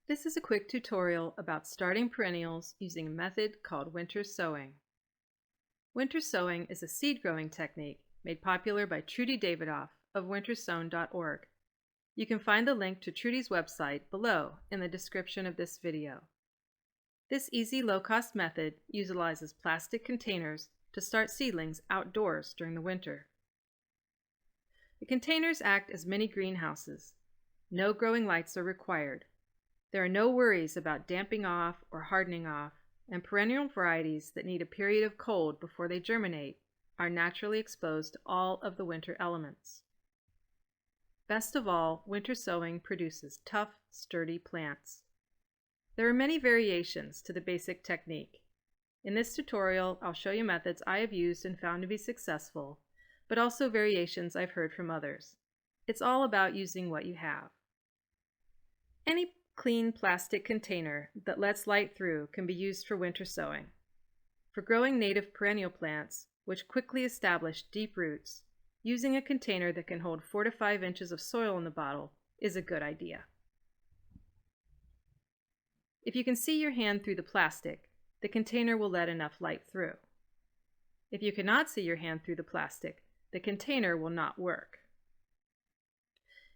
This is a quick tutorial about starting perennials using a method called winter sowing. Winter sowing is a seed growing technique made popular by Trudi Davidoff of wintersown.org. You can find the link to Trudi's website below in the description of this video. This easy, low-cost method utilizes plastic containers to start seedlings outdoors during the winter. The containers act as mini greenhouses. No growing lights are required. There are no worries about damping off or hardening off, and perennial varieties that need a period of cold before they germinate are naturally exposed to all of the winter elements. Best of all, winter sowing produces tough, sturdy plants. There are many variations to the basic technique. In this tutorial, I'll show you methods I have used and found to be successful, but also variations I've heard from others. It's all about using what you have. Any clean plastic container that lets light through can be used for winter sowing. For growing native perennial plants, which quickly establish deep roots, using a container that can hold 4 to 5 inches of soil in the bottle is a good idea. If you can see your hand through the plastic, the container will let enough light through. If you cannot see your hand through the plastic, the container will not work.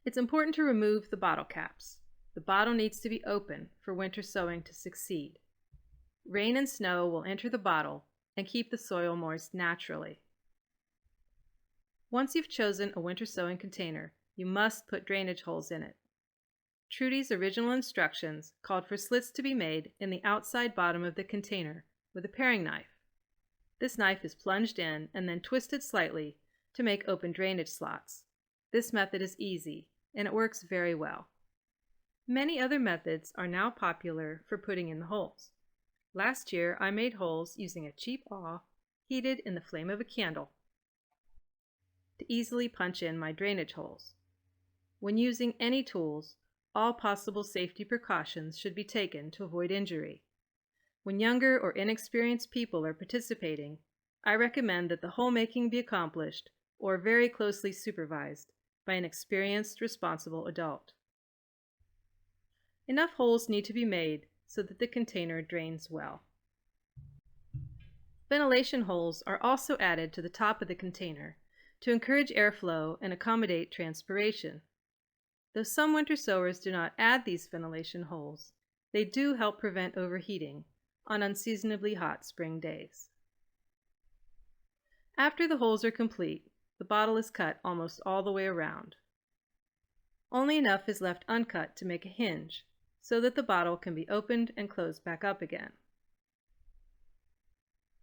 It's important to remove the bottle caps. The bottle needs to be open for winter sowing to succeed. Rain and snow will enter the bottle and keep the soil moist naturally. Once you've chosen a winter sowing container, you must put drainage holes in it. Trudi's original instructions called for slits to be made in the outside bottom of the container with a paring knife. This knife is plunged in and then twisted slightly to make open drainage slots. This method is easy and it works very well. Many other methods are now popular for putting in the holes. Last year, I made holes using a cheap awl heated in the flame of a candle to easily punch in my drainage holes. When using any tools, all possible safety precautions should be taken to avoid injury. When younger or inexperienced people are participating, I recommend that the hole making be accomplished or very closely supervised by an experienced, responsible adult. Enough holes need to be made so that the container drains well. Ventilation holes are also added to the top of the container to encourage airflow and accommodate transpiration. Though some winter sowers do not add these ventilation holes, they do help prevent overheating on unseasonably hot spring days. After the holes are complete, the bottle is cut almost all the way around. Only enough is left uncut to make a hinge, so that the bottle can be opened and closed back up again.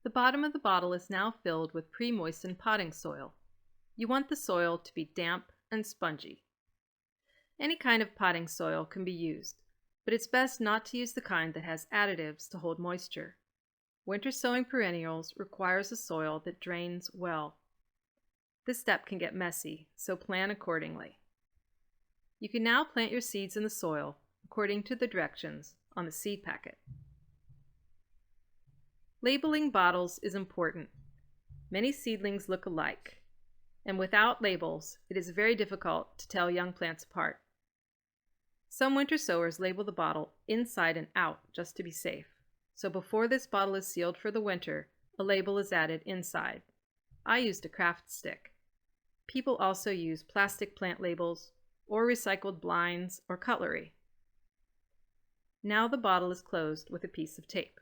The bottom of the bottle is now filled with pre-moistened potting soil. You want the soil to be damp and spongy. Any kind of potting soil can be used, but it's best not to use the kind that has additives to hold moisture. Winter sowing perennials requires a soil that drains well. This step can get messy, so plan accordingly. You can now plant your seeds in the soil according to the directions on the seed packet. Labeling bottles is important. Many seedlings look alike, and without labels, it is very difficult to tell young plants apart. Some winter sowers label the bottle inside and out just to be safe, so before this bottle is sealed for the winter, a label is added inside. I used a craft stick. People also use plastic plant labels or recycled blinds or cutlery. Now the bottle is closed with a piece of tape.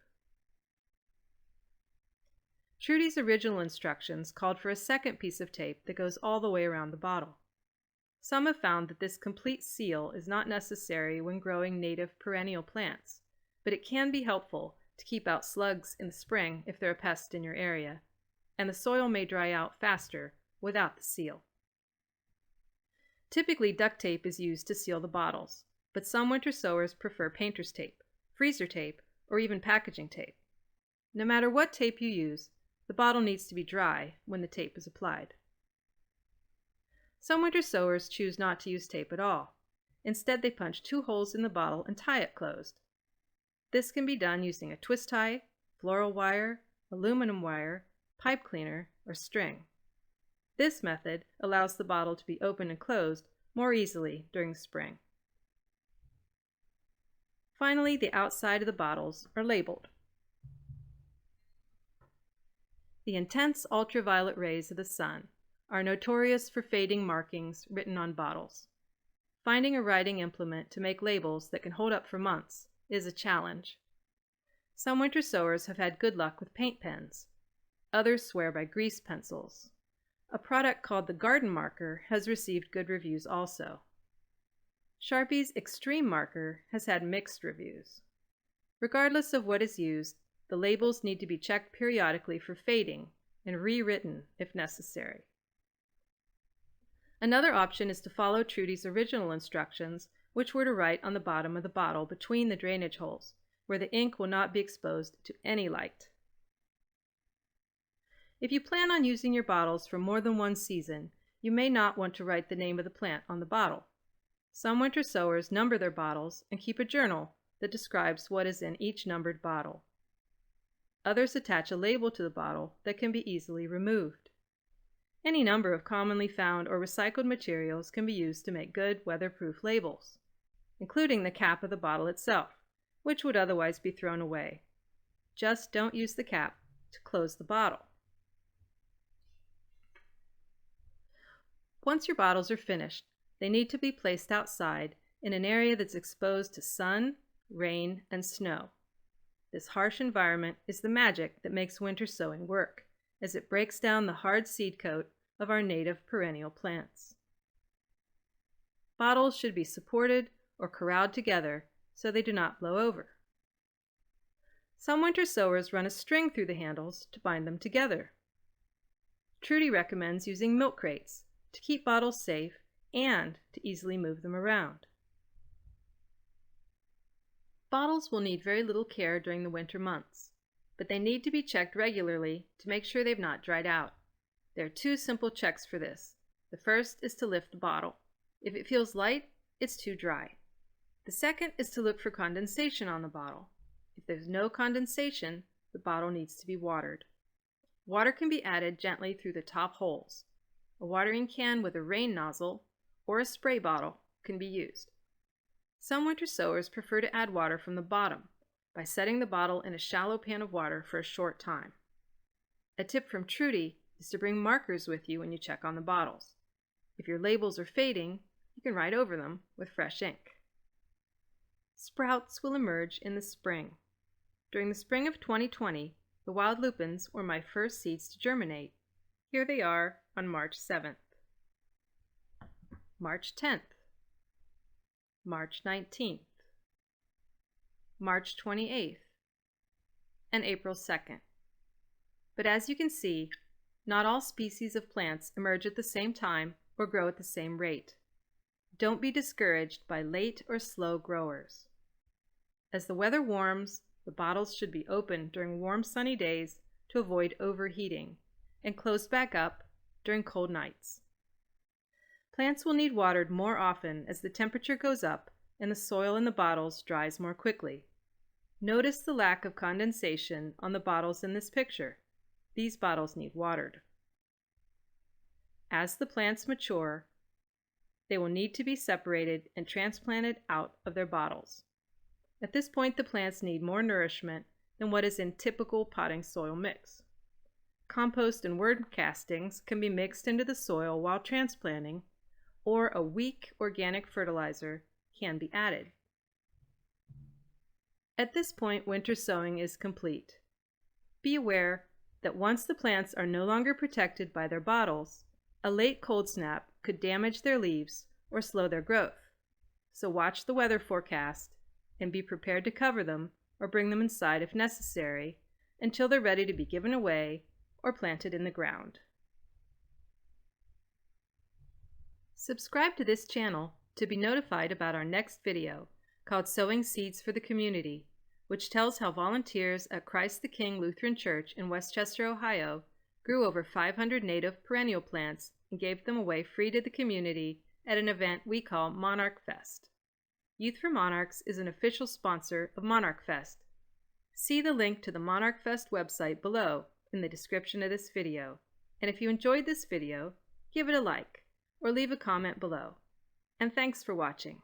Trudi's original instructions called for a second piece of tape that goes all the way around the bottle. Some have found that this complete seal is not necessary when growing native perennial plants, but it can be helpful to keep out slugs in the spring if they're a pest in your area, and the soil may dry out faster without the seal. Typically, duct tape is used to seal the bottles, but some winter sowers prefer painter's tape, freezer tape, or even packaging tape. No matter what tape you use, the bottle needs to be dry when the tape is applied. Some winter sowers choose not to use tape at all. Instead, they punch 2 holes in the bottle and tie it closed. This can be done using a twist tie, floral wire, aluminum wire, pipe cleaner, or string. This method allows the bottle to be opened and closed more easily during the spring. Finally, the outside of the bottles are labeled. The intense ultraviolet rays of the sun are notorious for fading markings written on bottles. Finding a writing implement to make labels that can hold up for months is a challenge. Some winter sowers have had good luck with paint pens. Others swear by grease pencils. A product called the Garden Marker has received good reviews also. Sharpie's Extreme Marker has had mixed reviews. Regardless of what is used, the labels need to be checked periodically for fading and rewritten if necessary. Another option is to follow Trudi's original instructions, which were to write on the bottom of the bottle between the drainage holes, where the ink will not be exposed to any light. If you plan on using your bottles for more than one season, you may not want to write the name of the plant on the bottle. Some winter sowers number their bottles and keep a journal that describes what is in each numbered bottle. Others attach a label to the bottle that can be easily removed. Any number of commonly found or recycled materials can be used to make good weatherproof labels, including the cap of the bottle itself, which would otherwise be thrown away. Just don't use the cap to close the bottle. Once your bottles are finished, they need to be placed outside in an area that's exposed to sun, rain, and snow. This harsh environment is the magic that makes winter sowing work, as it breaks down the hard seed coat of our native perennial plants. Bottles should be supported or corralled together so they do not blow over. Some winter sowers run a string through the handles to bind them together. Trudi recommends using milk crates to keep bottles safe and to easily move them around. Bottles will need very little care during the winter months, but they need to be checked regularly to make sure they've not dried out. There are two simple checks for this. The first is to lift the bottle. If it feels light, it's too dry. The second is to look for condensation on the bottle. If there's no condensation, the bottle needs to be watered. Water can be added gently through the top holes. A watering can with a rain nozzle or a spray bottle can be used. Some winter sowers prefer to add water from the bottom by setting the bottle in a shallow pan of water for a short time. A tip from Trudi is to bring markers with you when you check on the bottles. If your labels are fading, you can write over them with fresh ink. Sprouts will emerge in the spring. During the spring of 2020, the wild lupins were my first seeds to germinate. Here they are on March 7th, March 10th, March 19th, March 28th, and April 2nd. But as you can see, not all species of plants emerge at the same time or grow at the same rate. Don't be discouraged by late or slow growers. As the weather warms, the bottles should be opened during warm sunny days to avoid overheating, and closed back up during cold nights. Plants will need watered more often as the temperature goes up and the soil in the bottles dries more quickly. Notice the lack of condensation on the bottles in this picture. These bottles need watered. As the plants mature, they will need to be separated and transplanted out of their bottles. At this point, the plants need more nourishment than what is in typical potting soil mix. Compost and worm castings can be mixed into the soil while transplanting, or a weak organic fertilizer can be added. At this point, winter sowing is complete. Be aware that once the plants are no longer protected by their bottles, a late cold snap could damage their leaves or slow their growth. So watch the weather forecast and be prepared to cover them or bring them inside if necessary until they're ready to be given away or planted in the ground. Subscribe to this channel to be notified about our next video called Sowing Seeds for the Community, which tells how volunteers at Christ the King Lutheran Church in Westchester, Ohio, grew over 500 native perennial plants and gave them away free to the community at an event we call Monarch Fest. Youth for Monarchs is an official sponsor of Monarch Fest. See the link to the Monarch Fest website below in the description of this video. And if you enjoyed this video, give it a like or leave a comment below. And thanks for watching.